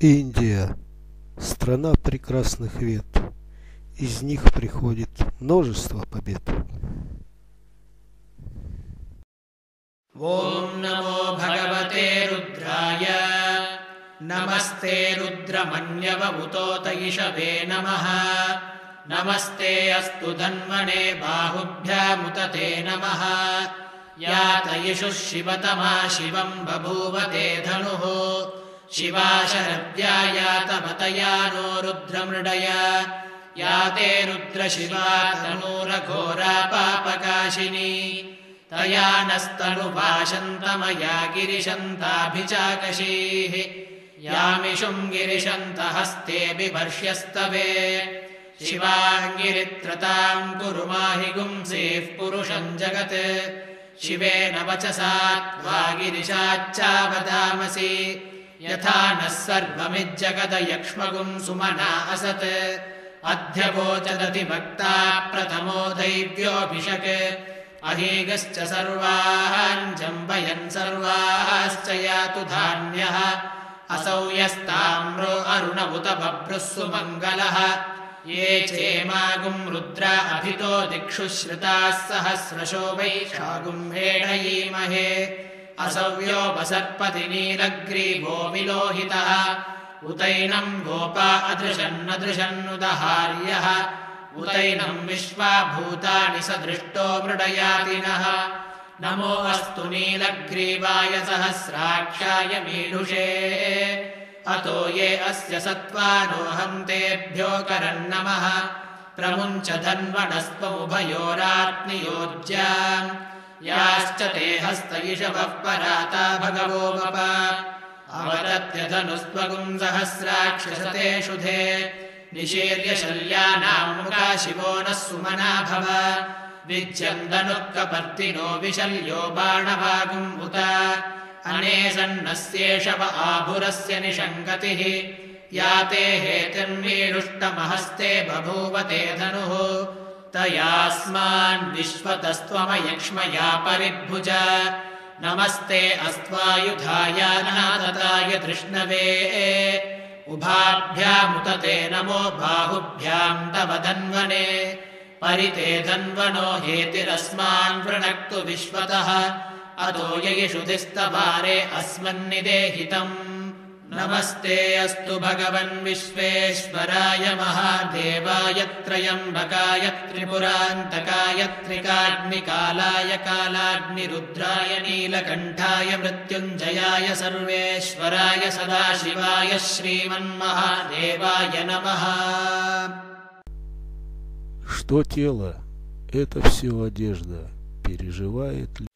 Индия – страна прекрасных вет. Из них приходит множество побед. Ом намо бхагавате рудрая, намасте रुद्रमन्यवभूतोतयिषवे नमः, नमस्ते अस्तु धन्वने बाहुभ्यामुतते नमः, या तयिषुः शिवतमा शिवं बभूवते धनुः, शिवा शरद्या या तपतया नो रुद्रमृडया, या ते रुद्रशिवा तनूरघोरा पापकाशिनी, तया नस्तनुभाषन्तमया गिरिशन्ताभिचाकशीः, यामिषुं गिरिशन्तहस्ते बिभर्ष्यस्तवे, शिवाङ्गिरित्रतां कुरु माहि गुंसेः पुरुषं जगत्, शिवेन वचसा त्वा गिरिशाच्चावदामसि, यथा नः सर्वमिज्जगदयक्ष्मगुं सुमना असत्, अध्यवोचदधिभक्ता प्रथमो दैव्योऽभिषक्, अहीगश्च सर्वान् जम्बयन् सर्वाश्च यातु धान्यः, असौ यस्ताम्रो अरुण उत बभ्रुः सुमङ्गलः, ये चेमागुं रुद्रा अभितो दिक्षु श्रुताः सहस्रशो वैशागुं हेडयीमहे, असव्यो वसर्पति नीलग्रीवो विलोहितः, उतैनं गोपा अदृशन्नदृशन्नुदहार्यः, उतैनं विश्वा भूतानि सदृष्टो मृडयातिनः, नमो अस्तु नीलग्रीवाय सहस्राक्षाय मीढुषे, अतो ये अस्य सत्त्वानोऽहं तेभ्यो करन्नमः, प्रमुञ्च धन्वनस्त्वमुभयोरात्नियोज्याम्, याश्च ते हस्तयिषवः पराता भगवो वप, अवदत्यधनुस्त्वगुं सहस्राक्षसते शुधे, निशीर्य शल्यानां मुखा शिवो नः सुमना भव, विज्यन्दनुः कपर्दिनो विशल्यो बाणवागुम् उत, अनेसन्नस्येषव आभुरस्य निषङ्गतिः, या ते हेतिर्मीडुष्टमहस्ते बभूवते धनुः, तयास्मान् विश्वतस्त्वमयक्ष्मया परिभुज, नमस्ते अस्त्वायुधाय नातताय धृष्णवे, उभाभ्यामुतते नमो बाहुभ्यां तव धन्वने, परिते धन्वनो हेतिरस्मान् वृणक्तु विश्वतः, अतो ययिषुधिस्तवारे अस्मन्निदेहितम्, नमस्ते अस्तु भगवन् विश्वेश्वराय महादेवाय त्रयम्बकाय त्रिपुरान्तकाय त्रिकाग्निकालाय कालाग्निरुद्राय नीलकण्ठाय मृत्युञ्जयाय सर्वेश्वराय सदाशिवाय श्रीमन्महादेवाय नमः. Что тело? Это все одежда. Переживает